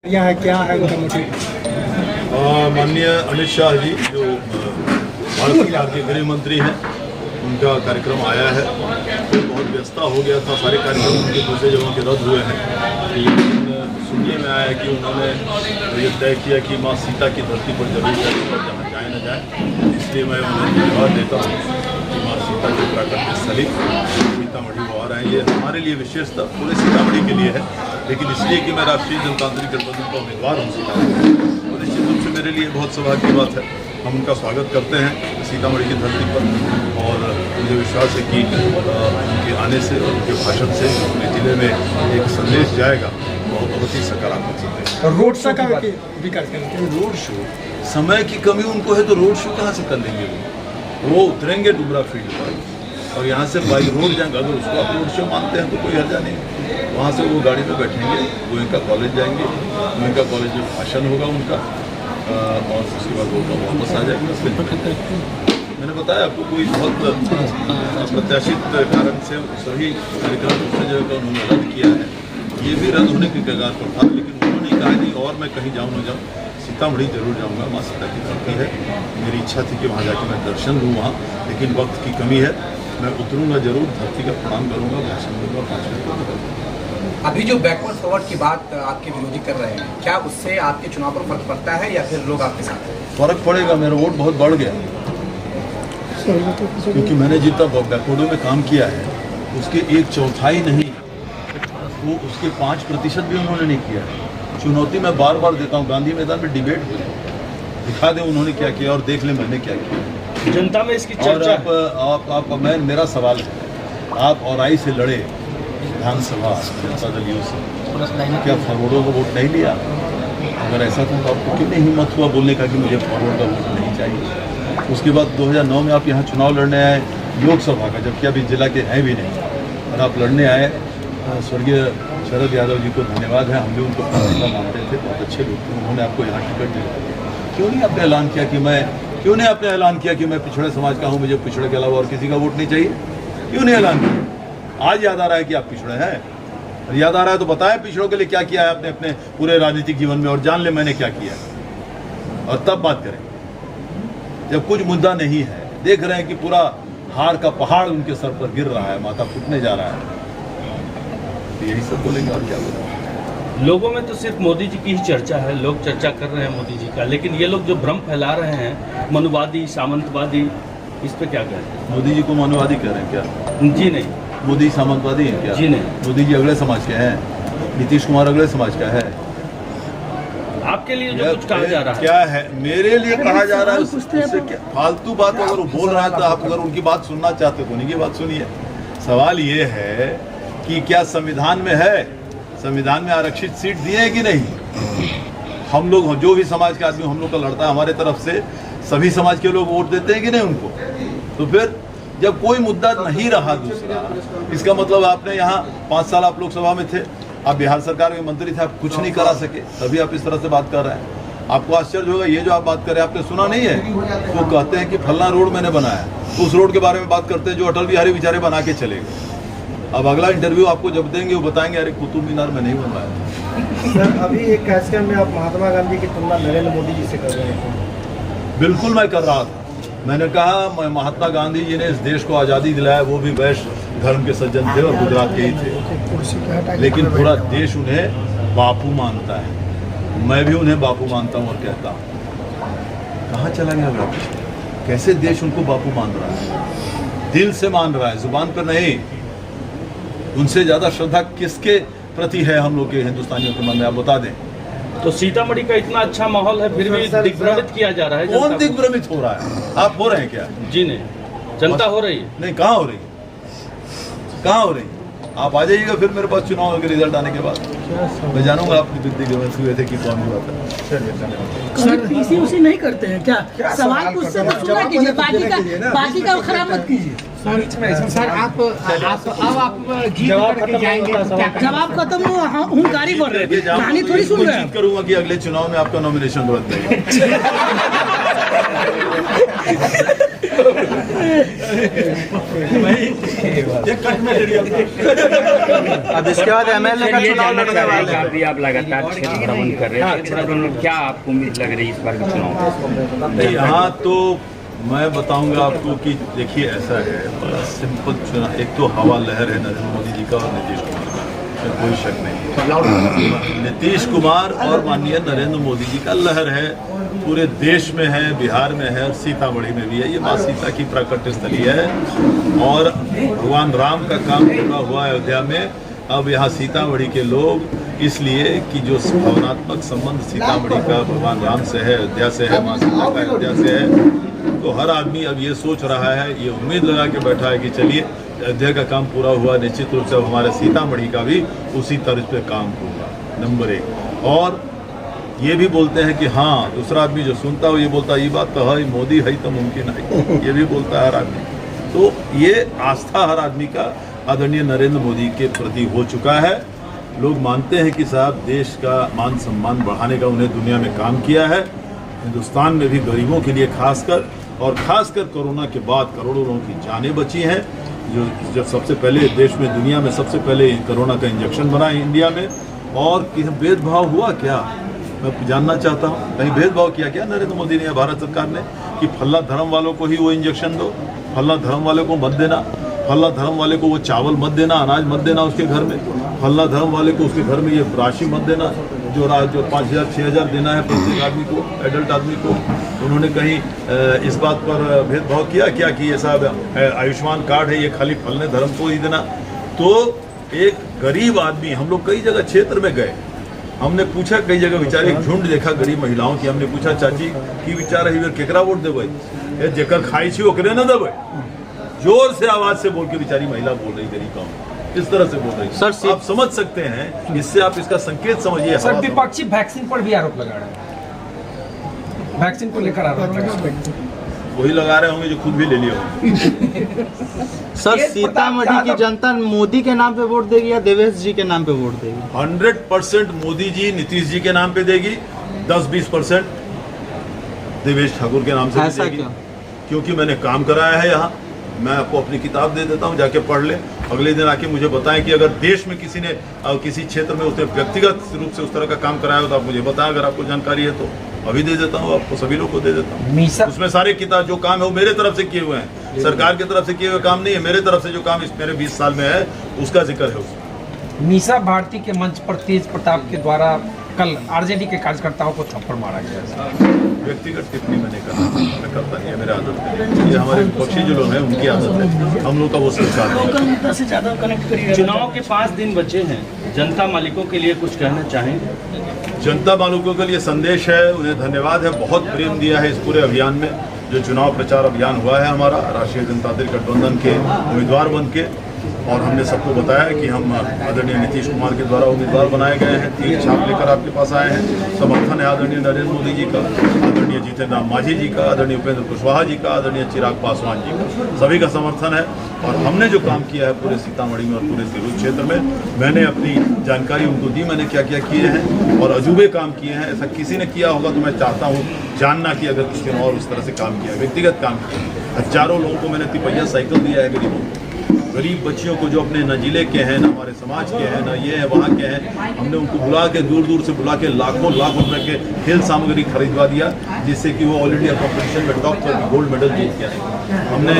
यह है क्या है उनका मोटिव? माननीय अमित शाह जी जो भारत सरकार के गृह मंत्री हैं, उनका कार्यक्रम आया है। तो बहुत व्यस्तता हो गया था, सारे कार्यक्रम उनके दूसरे जगहों के रद्द हुए हैं। लेकिन सुनने में आया कि उन्होंने ये तय किया कि माँ सीता की धरती पर जरूर जाए और जहाँ जाए न जाए। इसलिए मैं उन्हें धन्यवाद देता हूँ कि माँ सीता के प्राकृतिक स्थली सीतामढ़ी वो आ रहे हैं। ये हमारे लिए विशेषता पूरे सीतामढ़ी के लिए है, लेकिन इसलिए कि मैं राष्ट्रीय जनतांत्रिक गठबंधन का उम्मीदवार हूँ सीतामढ़ी, और निश्चित रूप से मेरे लिए बहुत सौभाग्य की बात है। हम उनका स्वागत करते हैं सीतामढ़ी की धरती पर, और मुझे विश्वास है कि उनके आने से और उनके भाषण से पूरे जिले में एक संदेश जाएगा, बहुत ही सकारात्मक संदेश। और रोड शो का भी कार्यक्रम, रोड शो समय की कमी उनको है, तो रोड शो कहाँ से कर लेंगे? वो उतरेंगे डुमरा फील्ड पर और यहाँ से बाई रोड जाएंगे। अगर उसको आप रोड शो मानते हैं तो कोई हर्जा नहीं। वहाँ से वो गाड़ी पे बैठेंगे, गोयनका कॉलेज जाएंगे, गोयनका कॉलेज में भाषण होगा उनका, और उसके बाद वो वापस आ जाएंगे। मैंने बताया आपको, कोई बहुत अप्रत्याशित कारण से सभी कार्यक्रम दूसरे जगह का उन्होंने रद्द किया है। ये भी रद्द होने की कगार पर था, लेकिन उन्होंने कहा नहीं और मैं कहीं जाऊँ न जाऊँ, सीतामढ़ी जरूर जाऊँगा। माँ सीता की धरती है, मेरी इच्छा थी कि वहाँ जाके मैं दर्शन लूँ वहाँ, लेकिन वक्त की कमी है। मैं उतरूँगा जरूर, धरती का प्रणाम करूँगा, भाषण दूँगा, 5 मिनट करूँगा। अभी जो बैकवर्ड फॉरवर्ड की बात आपके विरोधी कर रहे हैं, क्या उससे आपके चुनाव पर फर्क पड़ता है या फिर लोग आपके साथ हैं? फर्क पड़ेगा, मेरा वोट बहुत बढ़ गया, क्योंकि मैंने जितना बैकवर्डों में काम किया है उसके 1/4 नहीं, वो उसके 5% भी उन्होंने नहीं किया है। चुनौती मैं बार बार देता हूँ, गांधी मैदान में डिबेट हुई, दिखा दें उन्होंने क्या किया और देख लें मैंने क्या किया। जनता में इसकी और चर्चा आप मेरा सवाल है, आप और आई से लड़े विधानसभा जनता दल यू से, क्या फॉरवर्डों का वोट नहीं लिया? अगर ऐसा था तो आपको क्यों नहीं हिम्मत हुआ बोलने का कि मुझे फॉरवर्ड का वोट नहीं चाहिए? उसके बाद 2009 में आप यहाँ चुनाव लड़ने आए लोकसभा का, जबकि अभी जिला के हैं भी नहीं, और आप लड़ने आए। स्वर्गीय शरद यादव जी को धन्यवाद है, हम भी उनको प्राथमिकता मानते थे, बहुत अच्छे लोग थे, उन्होंने आपको यहाँ टिकट दिया। क्यों नहीं आपने ऐलान किया कि मैं पिछड़े समाज का हूँ, मुझे पिछड़े के अलावा और किसी का वोट नहीं चाहिए? क्यों नहीं ऐलान किया? आज याद आ रहा है कि आप पिछड़े हैं? याद आ रहा है तो बताएं पिछड़ों के लिए क्या किया है आपने अपने पूरे राजनीतिक जीवन में, और जान ले मैंने क्या किया, और तब बात करें। जब कुछ मुद्दा नहीं है, देख रहे हैं कि पूरा हार का पहाड़ उनके सर पर गिर रहा है, माथा फूटने जा रहा है, तो यही सब बोलेंगे और क्या बोलेंगे। लोगों में तो सिर्फ मोदी जी की ही चर्चा है, लोग चर्चा कर रहे हैं मोदी जी का, लेकिन ये लोग जो भ्रम फैला रहे हैं मनुवादी सामंतवादी, इस पे क्या कहते हैं? मोदी जी को मनुवादी कह रहे हैं क्या? जी नहीं। मोदी सामंतवादी है क्या? जी नहीं। मोदी जी अगले समाज के हैं, नीतीश कुमार अगले समाज का है। आपके लिए जो कुछ कहा जा रहा है क्या है? मेरे लिए कहा जा रहा है उससे क्या फालतू बात? अगर वो बोल रहा है तो आप अगर उनकी बात सुनना चाहते हो उन्हीं की बात सुनिए। सवाल ये है कि क्या संविधान में है, संविधान में आरक्षित सीट दिए हैं कि नहीं? हम लोग जो भी समाज के आदमी हम लोग का लड़ता है, हमारे तरफ से सभी समाज के लोग वोट देते हैं कि नहीं उनको? तो फिर जब कोई मुद्दा नहीं रहा दूसरा, इसका मतलब आपने यहाँ 5 साल आप लोकसभा में थे, आप बिहार सरकार में मंत्री थे, आप कुछ नहीं करा सके, तभी आप इस तरह से बात कर रहे हैं। आपको आश्चर्य होगा, ये जो आप बात कर रहे हैं आपने सुना नहीं है? वो कहते हैं कि फलना रोड मैंने बनाया, उस रोड के बारे में बात करते हैं जो अटल बिहारी बेचारे बना के चले गए। अब अगला इंटरव्यू आपको जब देंगे वो बताएंगे अरे कुतुब मीनार में नहीं बनवाया। सर अभी एक कार्यक्रम में आप महात्मा गांधी की तुलना नरेंद्र मोदी जी से कर रहे हैं। बिल्कुल मैं कर रहा था। मैंने कहा महात्मा गांधी जी ने इस देश को आज़ादी दिलाया, वो भी वैश्य धर्म के सज्जन थे और गुजरात के ही थे, लेकिन पूरा देश उन्हें बापू मानता है। मैं भी उन्हें बापू मानता हूँ और कहता हूँ। कहाँ चला गया बापू? कैसे देश उनको बापू मान रहा है? दिल से मान रहा है, जुबान पर नहीं। उनसे ज्यादा श्रद्धा किसके प्रति है हम लोग के हिंदुस्तानियों के मन में, आप बता दें। तो सीतामढ़ी का इतना अच्छा माहौल है, फिर भी दिग्भ्रमित किया जा रहा है। कौन दिग्भ्रमित हो रहा है? आप हो रहे हैं क्या? जी नहीं, जनता हो रही है। नहीं, कहाँ हो रही है? कहाँ हो रही है? आप आ जाइएगा फिर मेरे पास चुनाव के रिजल्ट आने के बाद, मैं जानूंगा आप दिग्भ्रमित हुए थे कि कौन हुआ था। सर पीसी उसी नहीं करते हैं क्या? सवाल पूछते तो सुना कीजिए, बाकी का खराब मत कीजिए। सर आप जीत जाएंगे, जवाब खत्म हुआ, हुंकारी बढ़ रहे हैं, कहानी थोड़ी सुन रहे हैं। करूंगा कि अगले चुनाव में आपका नॉमिनेशन रद्द है। अब इसके बाद एमएलए का चुनाव लड़ने वाले हैं। अभी आप लगातार क्षेत्र भ्रमण कर रहे हैं, क्षेत्र भ्रमण में क्या आपको उम्मीद लग रही है इस बार के चुनाव में? यहाँ तो मैं बताऊंगा आपको कि देखिए ऐसा है, बड़ा सिंपल चुनाव। एक तो हवा लहर है नरेंद्र मोदी जी का और नीतीश कुमार का, इसमें कोई शक नहीं। नीतीश कुमार और माननीय नरेंद्र मोदी जी का लहर है, पूरे देश में है, बिहार में है और सीतामढ़ी में भी है। ये माँ सीता की प्राकट्य स्थली है और भगवान राम का काम पूरा हुआ अयोध्या में। अब यहाँ सीतामढ़ी के लोग इसलिए कि जो भावनात्मक संबंध सीतामढ़ी का भगवान राम से है, अयोध्या से है, माँ सीता का अयोध्या से है, तो हर आदमी अब ये सोच रहा है, ये उम्मीद लगा के बैठा है कि चलिए अयोध्या का काम पूरा हुआ, निश्चित रूप से हमारे सीतामढ़ी का भी उसी तर्ज पे काम होगा। नंबर 1। और ये भी बोलते हैं कि हाँ, दूसरा आदमी जो सुनता हो ये बोलता है ये बात तो है, मोदी है तो मुमकिन है, ये भी बोलता है हर आदमी। तो ये आस्था हर आदमी का आदरणीय नरेंद्र मोदी के प्रति हो चुका है। लोग मानते हैं कि साहब देश का मान सम्मान बढ़ाने का उन्हें दुनिया में काम किया है, हिंदुस्तान में भी गरीबों के लिए खासकर, और खासकर कोरोना के बाद करोड़ों लोगों की जानें बची हैं। जो जब सबसे पहले देश में, दुनिया में सबसे पहले कोरोना का इंजेक्शन बना इंडिया में, और कि भेदभाव हुआ क्या, मैं जानना चाहता हूँ। कहीं भेदभाव किया क्या नरेंद्र मोदी ने या भारत सरकार ने कि फल्ला धर्म वालों को ही वो इंजेक्शन दो, फल्ला धर्म वाले को मत देना, फल्ला धर्म वाले को वो चावल मत देना, अनाज मत देना उसके घर में, फल्ला धर्म वाले को उसके घर में ये राशि मत देना जो 5,000 6,000 देना है प्रत्येक आदमी को, एडल्ट आदमी को। उन्होंने कहीं इस बात पर भेदभाव किया क्या कि ये साहब आयुष्मान कार्ड है, ये खाली फलने धर्म को ही देना। तो एक गरीब आदमी, हम लोग कई जगह क्षेत्र में गए, हमने पूछा कई जगह विचार, एक झुंड देखा गरीब महिलाओं की, हमने पूछा चाची की विचार है केकरा वोट देवे, जेकर खाई छी ओकरे न देवे। जोर से आवाज से बोल के बेचारी महिला बोल रही, गरीब गाँव इस तरह से बोल रही। सर आप समझ सकते हैं, इससे आप इसका संकेत समझिए। सर विपक्षी वैक्सीन पर भी आरोप लगा रहे हैं, वैक्सीन को लेकर आरोप लगा रहे हैं। वही लगा रहे होंगे जो खुद भी ले लिए होंगे। सर सीतामढ़ी की जनता मोदी के नाम पे वोट देगी या देवेश जी के नाम पे वोट देगी? 100% मोदी जी नीतीश जी के नाम पे देगी, 10-20% देवेश ठाकुर के नाम से ऐसा देगी। क्यों? क्योंकि मैंने काम कराया है यहाँ। मैं आपको अपनी किताब दे देता हूँ, जाके पढ़ ले, अगले दिन आके मुझे बताएं कि अगर देश में किसी ने किसी क्षेत्र में उसने व्यक्तिगत रूप से उस तरह का काम कराया हो तो आप मुझे बताएं, अगर आपको जानकारी है तो अभी दे देता हूँ, आपको सभी लोग को दे देता हूँ। उसमें सारे किताब जो काम है वो मेरे तरफ से किए हुए हैं, सरकार की तरफ से किए हुए काम नहीं है, मेरे तरफ से जो काम इस मेरे 20 साल में है उसका जिक्र है उसमें। मीसा भारती के मंच पर तेज प्रताप के द्वारा कल आरजेडी के कार्यकर्ताओं को थप्पड़ मारा गया। व्यक्तिगत टिप्पणी मैंने करता नहीं है, मेरा आदत है, ये हमारे विपक्षी जो लोग हैं उनकी आदत है, हम लोग का वो संस्कार है। चुनाव के 5 दिन बचे हैं, जनता मालिकों के लिए कुछ कहना चाहेंगे? जनता मालिकों के लिए संदेश है, उन्हें धन्यवाद है, बहुत प्रेम दिया है इस पूरे अभियान में। जो चुनाव प्रचार अभियान हुआ है हमारा राष्ट्रीय जनता दल गठबंधन के उम्मीदवार बन के, और हमने सबको बताया कि हम आदरणीय नीतीश कुमार के द्वारा उम्मीदवार बनाए गए हैं, 3 छाप लेकर आपके पास आए हैं। समर्थन है आदरणीय नरेंद्र मोदी जी का, आदरणीय जीतन राम मांझी जी का, आदरणीय उपेंद्र कुशवाहा जी का, आदरणीय चिराग पासवान जी का, सभी का समर्थन है। और हमने जो काम किया है पूरे सीतामढ़ी में और पूरे तिरहुत क्षेत्र में, मैंने अपनी जानकारी उनको दी, मैंने क्या क्या किए हैं और अजूबे काम किए हैं। ऐसा किसी ने किया होगा तो मैं चाहता हूँ जानना कि अगर किसी ने और उस तरह से काम किया, व्यक्तिगत काम किया। हजारों लोगों को मैंने तिपहिया साइकिल दिया है, गरीबों को, गरीब बच्चियों को जो अपने न जिले के हैं, न हमारे समाज के हैं, न ये है वहाँ के हैं, हमने उनको बुला के दूर दूर से बुला के लाखों लाख रुपए के खेल सामग्री खरीदवा दिया, जिससे कि वो ऑल इंडिया कॉम्पिटिशन में टॉप पर गोल्ड मेडल जीत के आए। हमने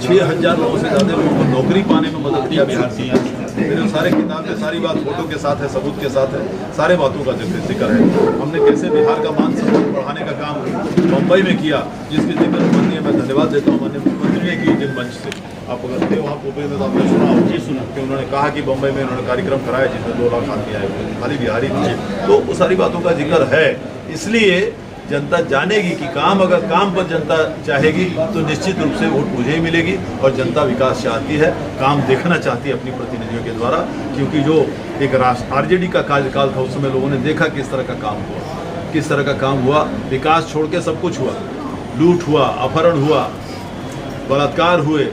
6,000 लोगों से ज़्यादा लोगों को नौकरी पाने में मदद किया बिहार से। मेरे सारे किताब में सारी बात फोटो के साथ है, सबूत के साथ है, सारे बातों का जिक्र है। हमने कैसे बिहार का मान सम्मान बढ़ाने का काम मुंबई में किया, जिसकी जिक्र माननीय मैं धन्यवाद देता हूँ माननीय मुख्यमंत्री ने की जिन मंच से। आप अगर थे वहाँ मुंबई में तो आपने सुना हो, जी सुना कि उन्होंने कहा कि बम्बई में उन्होंने कार्यक्रम कराया जिसमें 2 लाख आदमी आए हुए, खाली बिहारी थे। तो वो सारी बातों का जिक्र है, इसलिए जनता जानेगी कि काम, अगर काम पर जनता चाहेगी तो निश्चित रूप से वोट मुझे ही मिलेगी। और जनता विकास चाहती है, काम देखना चाहती है अपनी प्रतिनिधियों के द्वारा, क्योंकि जो एक आरजेडी का कार्यकाल था उस समय लोगों ने देखा किस तरह का काम हुआ, किस तरह का काम हुआ। विकास छोड़ के सब कुछ हुआ, लूट हुआ, अपहरण हुआ, बलात्कार हुए,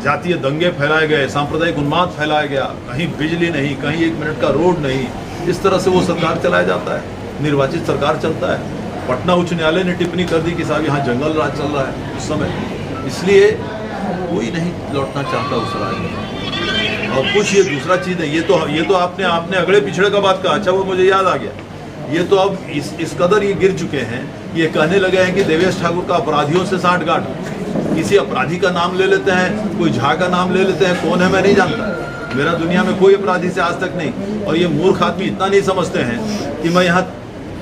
जातीय दंगे फैलाए गए, सांप्रदायिक उन्माद फैलाया गया, कहीं बिजली नहीं, कहीं 1 मिनट का रोड नहीं। इस तरह से वो सरकार चलाया जाता है, निर्वाचित सरकार चलता है। पटना उच्च न्यायालय ने टिप्पणी कर दी कि साहब यहाँ जंगल राज चल रहा है उस समय। इसलिए कोई नहीं लौटना चाहता उस राज में। और कुछ ये दूसरा चीज़ है, ये तो आपने अगड़े पिछड़े का बात कहा, अच्छा वो मुझे याद आ गया। ये तो अब इस कदर ये गिर चुके हैं, ये कहने लगे हैं कि देवेश ठाकुर का अपराधियों से सांठगांठ, किसी अपराधी का नाम ले लेते हैं, कोई झा का नाम ले लेते हैं, कौन है मैं नहीं जानता, मेरा दुनिया में कोई अपराधी से आज तक नहीं। और ये मूर्ख आदमी इतना नहीं समझते हैं कि मैं यहाँ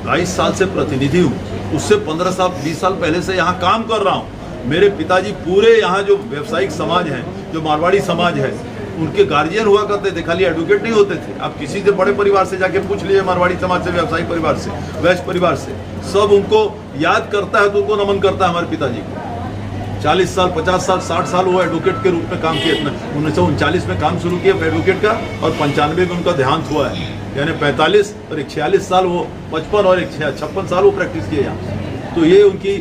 22 साल से प्रतिनिधि हूँ, उससे 15 साल 20 साल पहले से यहाँ काम कर रहा हूँ। मेरे पिताजी पूरे यहाँ जो व्यावसायिक समाज है, जो मारवाड़ी समाज है, उनके गार्जियन हुआ करते थे, खाली एडवोकेट नहीं होते थे। आप किसी से बड़े परिवार से जाके पूछ लीजिए, मारवाड़ी समाज से, व्यवसायिक परिवार से, वैश्य परिवार से, सब उनको याद करता है तो उनको नमन करता है हमारे पिताजी को। 40 साल 50 साल 60 साल वो एडवोकेट के रूप में काम किए। 1939 में काम शुरू किया एडवोकेट का, और 95 में उनका देहांत हुआ है। यानी 45 और एक 46 साल वो 55 और एक 56 साल वो प्रैक्टिस किए यहाँ। तो ये उनकी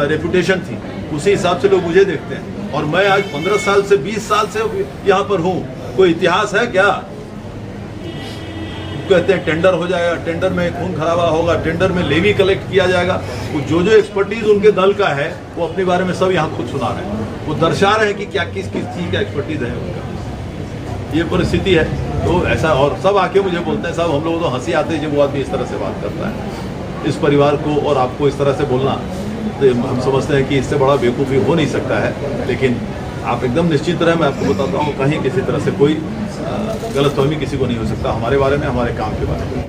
रेपुटेशन थी, उसी हिसाब से लोग मुझे देखते हैं। और मैं आज 15 साल से 20 साल से यहाँ पर हूँ। कोई इतिहास है क्या? कहते हैं टेंडर हो जाएगा, टेंडर में खून खराबा होगा, टेंडर में लेवी कलेक्ट किया जाएगा। वो जो एक्सपर्टीज उनके दल का है वो अपने बारे में सब यहाँ खुद सुना रहे हैं, वो दर्शा रहे हैं कि क्या किस चीज़ का एक्सपर्टीज है उनका। ये परिस्थिति है। तो ऐसा, और सब आके मुझे बोलते हैं, साहब हम लोग तो हंसी आते हैं जब वो आदमी इस तरह से बात करता है। इस परिवार को और आपको इस तरह से बोलना, तो हम समझते हैं कि इससे बड़ा बेवकूफ़ी हो नहीं सकता है। लेकिन आप एकदम निश्चित रहे, मैं आपको बताता हूँ, कहीं किसी तरह से कोई गलतफहमी किसी को नहीं हो सकता हमारे बारे में, हमारे काम के बारे में।